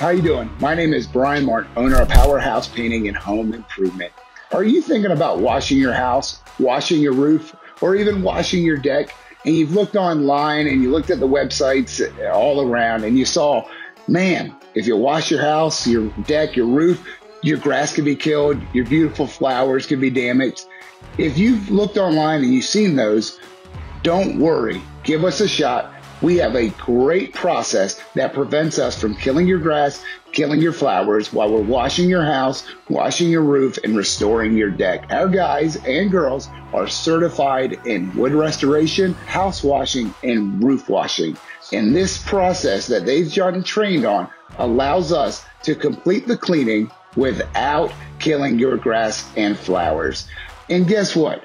How you doing? My name is Brian Martin, owner of Powerhouse Painting and Home Improvement. Are you thinking about washing your house, washing your roof, or even washing your deck? And you've looked online and you looked at the websites all around and you saw, man, if you wash your house, your deck, your roof, your grass could be killed, your beautiful flowers could be damaged. If you've looked online and you've seen those, don't worry, give us a shot. We have a great process that prevents us from killing your grass, killing your flowers while we're washing your house, washing your roof, and restoring your deck. Our guys and girls are certified in wood restoration, house washing, and roof washing. And this process that they've gotten trained on allows us to complete the cleaning without killing your grass and flowers. And guess what?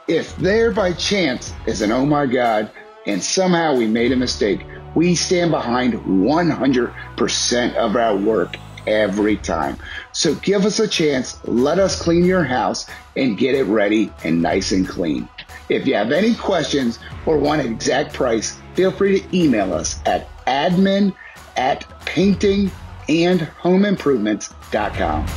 If there by chance is an oh my God, and somehow we made a mistake, we stand behind 100% of our work every time. So give us a chance, let us clean your house and get it ready and nice and clean. If you have any questions or want an exact price, feel free to email us at admin@paintingandhomeimprovements.com.